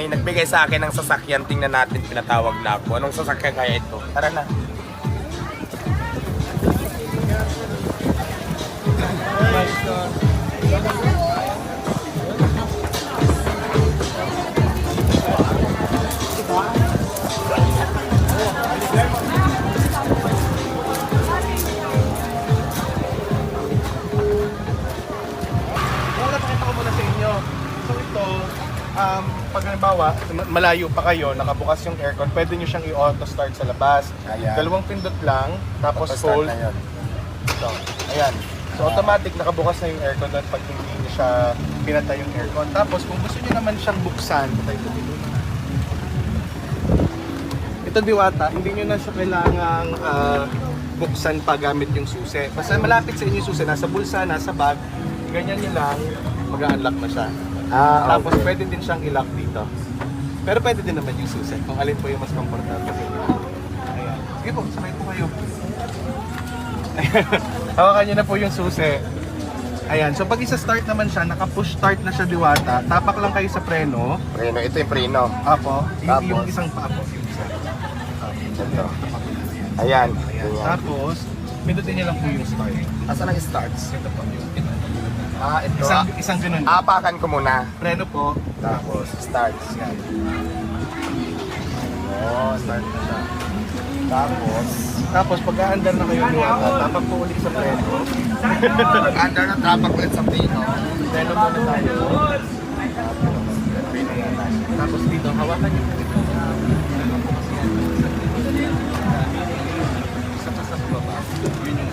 May nagbigay sa akin ng sasakyan, tingnan natin, pinatawag na ako. Anong sasakyan kaya ito? Tara na. Pakita ko muna sa inyo. So ito, pag halimbawa, malayo pa kayo, nakabukas yung aircon, pwede nyo siyang i-auto start sa labas. Ayan. Dalawang pindot lang, tapos Auto start hold. na yun. Ito. Ayan. So automatic nakabukas na yung aircon at pag hindi nyo siya pinatay yung aircon. Tapos kung gusto nyo naman siyang buksan, ito diwata, hindi nyo na siya kailangang buksan pa gamit yung susi. Basta malapit sa inyo yung susi, nasa bulsa, nasa bag, ganyan nyo lang, mag-unlock na siya. Tapos pwede din siyang i-lock dito. Pero pwede din naman yung susi, kung alin po yung mas comfortable sa inyo. Ayan. Sige po, sakay po kayo. Hawakan nyo na po yung susi. Ayan, so pag isa-start naman siya, naka-push start na siya diwata, tapak lang kayo sa preno. Preno, ito yung preno. Apo, Tapos? yung isang pa po, yung isa. Ito. Ayan. Ayan. Tapos, pindutin niyo lang po yung start. Asan ang starts? Ito po, yung Ito. isang ganun. Apakan ko muna. Preno po. Tapos, starts. Yan. Oh, start na siya. Tapos, pag-aandar na kayo diwata, tapak po ulit sa preno. Under na trapak ulit sa preno. Preno muna tayo. Tapos dito, hawakan niyo po ito. Sa baba. Yun yung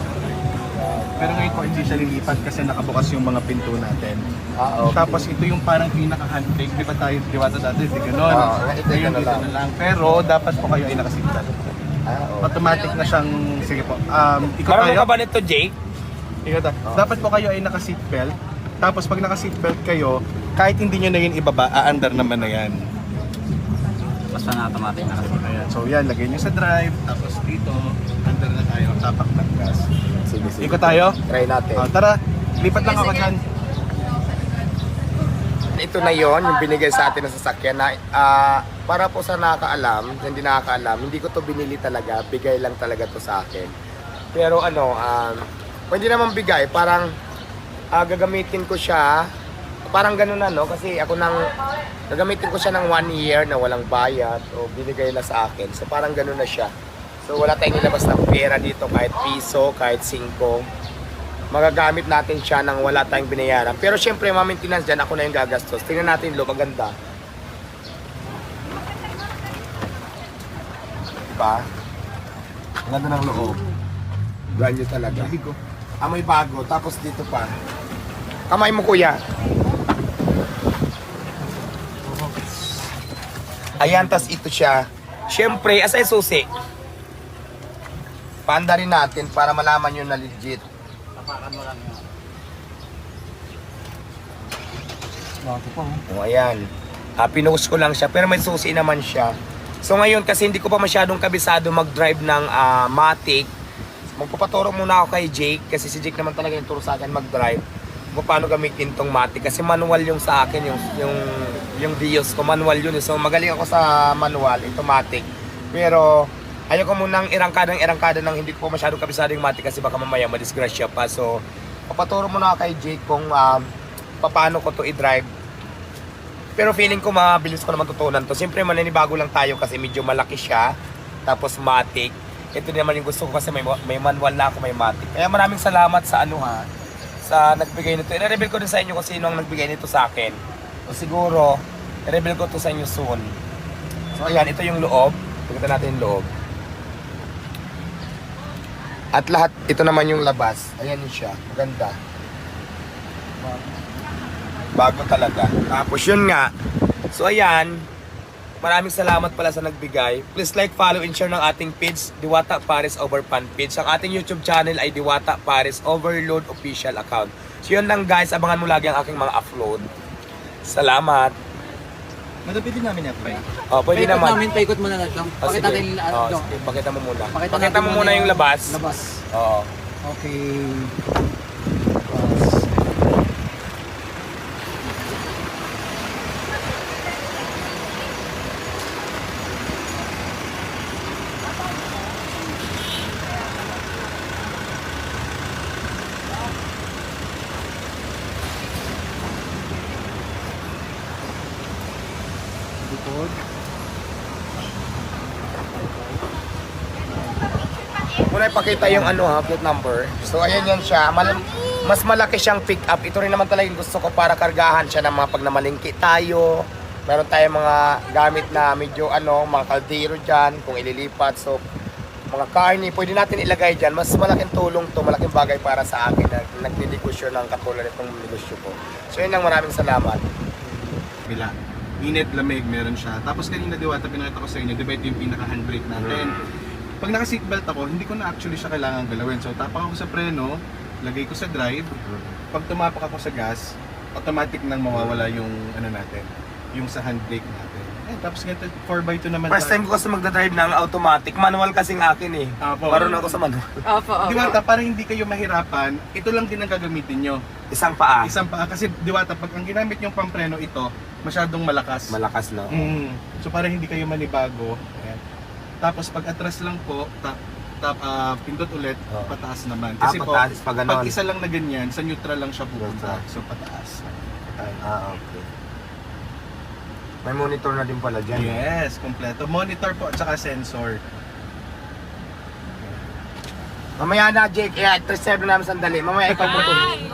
pero ngayon po hindi siya lilipat kasi nakabukas yung mga pinto natin. Okay. Tapos ito yung parang pinaka-handbrake. Di ba tayo diwata dati? Di ganun. Ito Ngayon na dito lang. na lang. Pero dapat po kayo ay nakaseatbelt. Okay. Automatic na siyang, sige po. Ikaw Marami tayo? ka ba nito, Jake? Ikaw tayo. Dapat po kayo ay naka-seatbelt. Tapos pag naka-seatbelt kayo, kahit hindi nyo na yun ibaba, aandar naman na yan. Basta na automatic na kasi. Ayan. So yan, lagay nyo sa drive. Tapos dito, andar na tayo. Tapak ng gas. Sige, sige. Ikot tayo? Try natin. Tara, lipat lang ako dyan. Ito na yon yung binigay sa atin ng sasakyan na para po sa nakakaalam, hindi nakakaalam, hindi ko to binili talaga, bigay lang talaga to sa akin. Pero pwede naman bigay, parang gagamitin ko siya, parang ganun na no, kasi ako gagamitin ko siya ng 1 year na walang bayad o binigay na sa akin. So parang ganun na siya. So wala tayong nilabas ng pera dito, kahit piso, kahit 5. Magagamit natin siya nang wala tayong binayaran. Pero syempre, maintenance dyan, ako na yung gagastos. Tingnan natin yung loob, maganda. Diba? Ang ganda ng loob. Brand new talaga. Amoy bago, tapos dito pa. Kamay mo, kuya. Ayan, tas ito siya. Syempre, as ay susi. Paanda rin natin para malaman nyo na legit. Tapakan mo lang yun. O ayan, pinost ko lang siya pero may susi naman siya. So ngayon kasi hindi ko pa masyadong kabisado mag-drive ng Matic, magpapaturo muna ako kay Jake kasi si Jake naman talaga yung turo sa akin mag-drive kung paano gamitin tong Matic kasi manual yung sa akin, yung Vios ko manual yun. So magaling ako sa manual, ito Matic. Pero ayoko munang irangkada ng hindi ko masyadong kabisado yung Matic kasi baka mamaya madisgrasya pa. So papaturo muna ako kay Jake kung paano ko to i-drive. Pero feeling ko mabilis ko naman tutunan to. Siyempre maninibago lang tayo kasi medyo malaki siya. Tapos Matic. Ito naman yung gusto ko kasi may manual na ako, may Matic. Kaya maraming salamat sa sa nagbigay nito. I-reveal ko din sa inyo kung sino ang nagbigay nito sa akin. O siguro, i-reveal ko to sa inyo soon. So ayan, ito yung loob. Tignan natin yung loob. At lahat, ito naman yung labas. Ayan yun siya. Maganda. Bago talaga. Tapos yun nga. So ayan. Maraming salamat pala sa nagbigay. Please like, follow, and share ng ating page, Diwata Paris Overfan page. Ang ating YouTube channel ay Diwata Paris Overload Official Account. So yun lang guys. Abangan mo lagi ang aking mga upload. Salamat. Madapit din namin yan, Pai. Oh, pwede naman. Paikot muna na ito. Pakita sige. natin Sige, pakita mo muna. Pakita mo muna yung labas. Labas. Oo. Okay. Likod. Muna ipakita yung plate number. So ayan yan siya. Mas malaki siyang pick up. Ito rin naman talaga yung gusto ko para kargahan siya ng mga pag namalingki tayo. Meron tayong mga gamit na medyo mga kaldero dyan kung ililipat. So mga karni, pwede natin ilagay dyan. Mas malaking tulong to, malaking bagay para sa akin na nagdidegosyo ng katulad itong negosyo ko. So yun lang, maraming salamat. Bila. Init, lamig, meron siya. Tapos kanina Diwata, pinakita ko sa inyo, di ba ito yung pinaka-handbrake natin. Pag naka-seatbelt ako, hindi ko na actually siya kailangan galawin. So tapak ako sa preno, lagay ko sa drive. Pag tumapak ako sa gas, automatic nang mawawala yung natin, yung sa handbrake natin. Tapos ganito, 4x2 naman. First time ko kasi magdadrive ng automatic. Manual kasing akin eh. Apo. Marunong ako sa manual. Opo, opo. Diwata, para hindi kayo mahirapan, ito lang din ang gagamitin nyo. Isang paa. Isang paa. Kasi Diwata, pag ang ginamit yung pampreno ito, masyadong malakas. Malakas no? So para hindi kayo manibago. Ayan. Tapos pag atras lang po, pindot ulit, Oh. pataas naman. Ah, Kasi pataas, po, pag ganon. isa lang na ganyan, sa neutral lang siya pupunta. Neutral. So pataas. Ayan. Okay. May monitor na din pala dyan. Yes, kompleto. Monitor po at saka sensor. Mamaya na, Jake. Reserve namin sandali. Mamaya ipagputol. Ayan.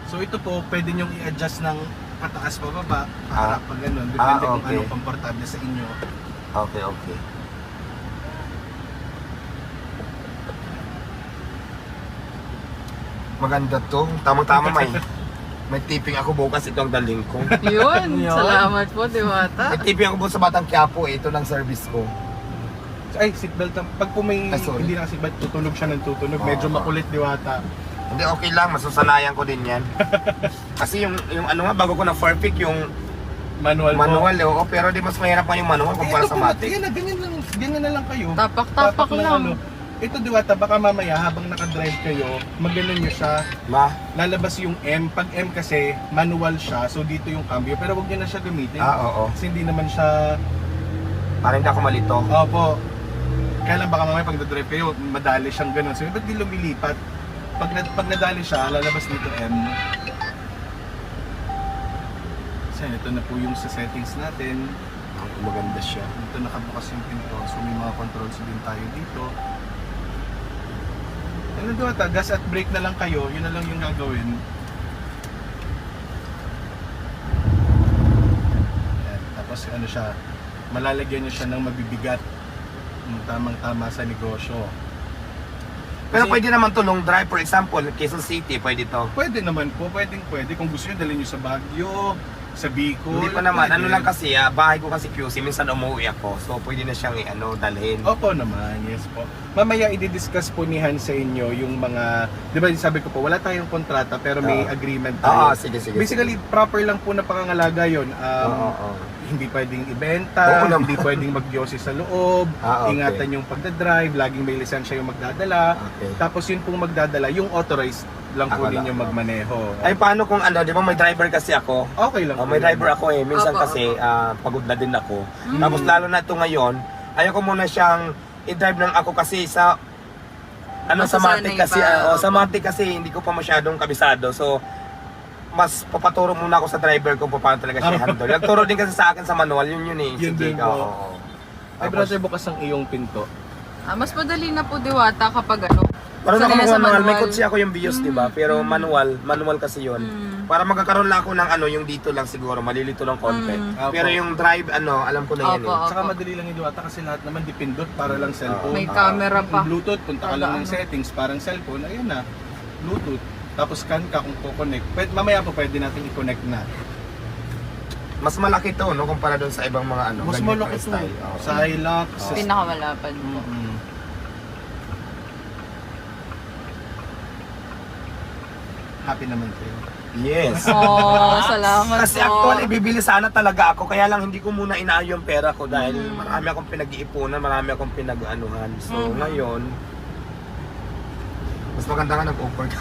So ito po, pwede nyong i-adjust ng pataas pababa, paharap pag ganun. Depende kung okay. anong komportable sa inyo. Okay, okay. Maganda to. Tamang-tama may tipping ako bukas, ito ang daling ko. Yun, Yun. salamat po, Diwata. May tipping ako bukas sa Batang Quiapo, ito ng service ko. So, ay, seatbelt lang. Pag po may Sorry. hindi na seatbelt, tutunog siya ng tutunog. Medyo Oo. makulit Diwata. Hindi, okay lang, masusanayan ko din yan. Kasi yung bago ko na perfect yung Manual, manual, oo, pero di mas mahirap pa yung manual kumpara sa matic. Yan na, ganyan na lang kayo. Tapak-tapak ng lang. Ito Diwata, baka mamaya habang nakadrive kayo, maganon nyo siya, lalabas yung M. Pag M kasi, manual siya, so dito yung cambio. Pero wag nyo na siya gamitin. Oo. Kasi hindi naman siya, Para hindi ako malito. opo. Kaya lang baka mamaya pag nadrive kayo, madali siyang ganun. So, ba't di lumilipat? Pag nadali siya, lalabas dito M. So, ito na po yung sa settings natin. Maganda siya. Dito nakabukas yung pinto. So, may mga controls din tayo dito. Ano Diwata, gas at brake na lang kayo, yun na lang yung gagawin. Ayan. Tapos ano siya, malalagyan nyo siya ng mabibigat. Yung tamang-tama sa negosyo. Pero Kasi- pwede naman to long drive, for example, Quezon City, pwede to. Pwede naman po, pwede. Kung gusto nyo, dalhin nyo sa Baguio, sa Bicol. Hindi pa naman, pwede. ano lang kasi, bahay ko kasi QC, minsan umuwi ako. So pwede na siyang dalhin. Opo naman, yes po. Mamaya i-discuss po ni Han sa inyo yung mga, di ba sabi ko po, wala tayong kontrata pero may agreement tayo. Sige. Basically, proper lang po na pangangalaga yun. Oo. Hindi pwedeng Oo ibenta, naman. hindi pwedeng magyosi sa loob, Okay. ingatan yung pagdadrive, laging may lisensya yung magdadala. Okay. Tapos yun pong magdadala, yung authorized lang po Ako lang. ninyo magmaneho. Ay, paano kung di ba may driver kasi ako? Okay lang po May yun. driver ako eh. Minsan Opo, kasi pagod na din ako. Mm. Tapos lalo na ito ngayon, ayaw ko muna siyang i-drive lang ako kasi sa sa Masasanay matic kasi, pa. sa matic kasi hindi ko pa masyadong kabisado. So, mas papaturo muna ako sa driver kung paano talaga siya handle. Nagturo din kasi sa akin sa manual, yun eh. Yun Sige, din po. oo. Ay, brother, bukas ang iyong pinto. Mas madali na po, Diwata, kapag Marunong ako sanay na sa manual. May manual. kotse ako yung BIOS, di ba? Pero manual kasi yun. Para magkakaroon lang ako ng yung dito lang siguro, malilito ng konti. Opo. Pero yung drive, alam ko na yan Opo. eh. Saka madali lang yung Diwata kasi lahat naman dipindot para lang cellphone. may camera pa. Yung Bluetooth, punta ka lang ng Ano? settings, parang cellphone, ayun na. Bluetooth. Tapos scan ka kung kukonect. Mamaya po pwede natin i-connect na. Mas malaki to, no? Kumpara doon sa ibang mga Mas ganyan malaki pa ito. style. Oo. Sa Hilux. sa- Pinakamalapad po. Mm-mm. Happy naman kayo. Yes. Oh, salamat Kasi po. actually, bibili sana talaga ako. Kaya lang hindi ko muna inaayo yung pera ko dahil marami akong pinag-iipunan, marami akong pinag-anuhan. So ngayon, mas maganda nga nag-offer ka.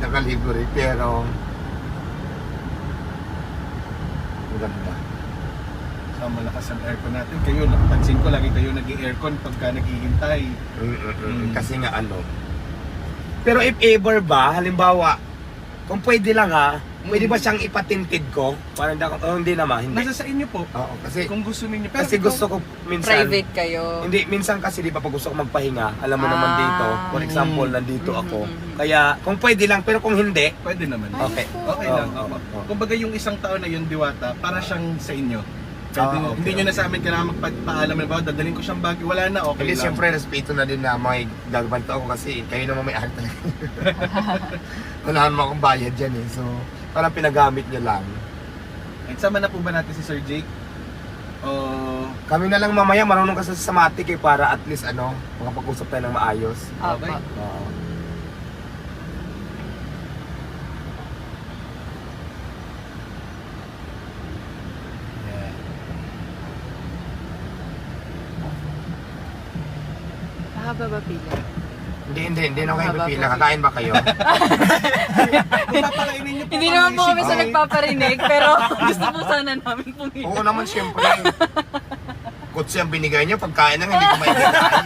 Nakalibre, pero ang ganda. So malakas ang aircon natin. Kayo, napansin ko lagi kayo nag-aircon pagka naghihintay. Kasi nga Pero if ever ba, halimbawa, kung pwede lang Pwede ba siyang ipatinted ko? Parang hindi naman, hindi. Nasa sa inyo po. Oo, kasi Kung gusto ninyo. Pero kasi ito, gusto ko minsan Private kayo. Hindi, minsan kasi di ba pag gusto ko magpahinga, alam mo naman dito, for example, nandito ako. Kaya kung pwede lang, pero kung hindi, pwede naman. okay. Okay Oo, lang. oo, oo. Kumbaga yung isang taon na yun, Diwata, para siyang sa inyo. Pwede, okay. Hindi nyo na sa amin kailangan magpaalam na ba, dadalhin ko siyang bagay, wala na, okay Hindi, lang. siyempre, respeto na din na may gagawin ako kasi kayo naman may art talaga. Wala naman akong bayad dyan eh. So, parang pinagamit niyo lang. And sama na po ba natin si Sir Jake? O Kami na lang mamaya, marunong ka sa Samatic eh, para at least makapag-usap tayo ng maayos. okay. Opo. Oo. Mahaba ba pila? Hindi na kayo Mahaba pipila. po. Kakain ba kayo? Kung papakainin niyo po Hindi naman po kami sa sige. nagpaparinig, pero gusto po sana namin pumili. Oo naman, siyempre. Kutsi ang binigay niyo, pagkain lang, hindi ko maibigay.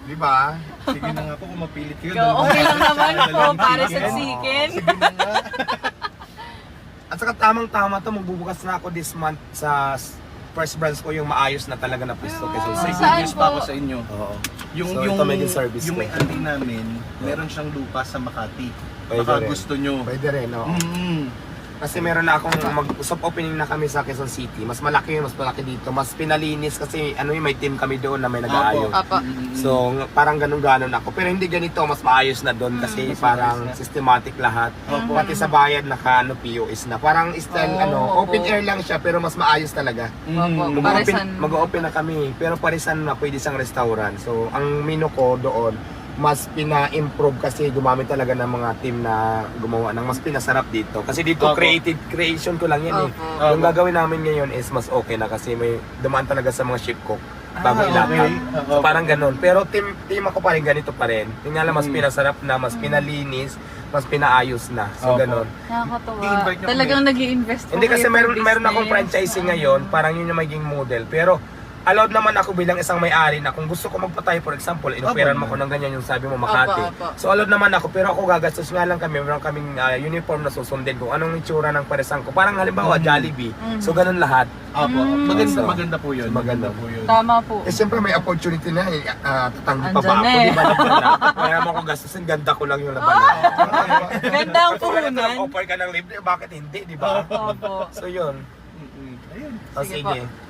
Di ba? Sige na nga po kung mapilit kayo. Go, okay lang naman po, Dalawang para chicken. sa chicken. Sige na nga. At saka tamang-tama to, magbubukas na ako this month sa first branch ko yung maayos na talaga na pwesto. Kasi May Saan good news pa po? ako sa inyo. Oo. Yung So, ito maging service yung ko. may auntie namin, meron siyang lupa sa Makati. Pwede Baka rin. gusto nyo. Pwede rin, oo. Mm. Kasi meron na akong soft opening na kami sa Quezon City. Mas malaki dito. Mas pinalinis kasi may team kami doon na may nag-aayos. Opo. So, parang ganun-ganon ako. Pero hindi ganito, mas maayos na doon kasi parang maayos na. systematic lahat. Opo. Pati sa bayad POS na. Parang style, Oh, open opo. air lang siya pero mas maayos talaga. Opo. Mm. Parisan. Mag-open na kami, pero parisan na pwede siyang restaurant. So, ang menu ko doon, mas pina-improve kasi gumamit talaga ng mga team na gumawa ng mas pinasarap dito. Kasi dito Opo. creation ko lang yan eh. Opo. Yung gagawin namin ngayon is mas okay na kasi may dumaan talaga sa mga chef cook bago Ah, ilakad. okay. So parang ganun. Pero team ako pa rin ganito pa rin. Yung nga lang mas Mm. pinasarap na, mas pinalinis, mas pinaayos na. So Opo. ganun. Nakakatawa. I-invite niyo Talagang nag-i-invest po Hindi kasi kayo meron for akong business. franchising ngayon, parang yun yung magiging model. Pero allowed naman ako bilang isang may-ari na kung gusto ko magpatay, for example, inoperan mo ko ng ganyan yung sabi mo Makati. Opo. So allowed naman ako, pero ako gagastos nga lang kami, meron kaming uniform na susundin kung anong itsura ng paresan ko. Parang halimbawa Jollibee. So ganun lahat. Opo. So, Maganda po yun. maganda. po yun. Tama po. Eh siyempre may opportunity na tatanggi pa ba Andyan ako, na eh. di ba labanan? Kaya mo ako gastusin, ganda ko lang yung labanan. Ganda ang So kaya puhunan. offer ka ng libre, bakit hindi, di ba? Opo. So yun. Ayun. O Sige po. sige.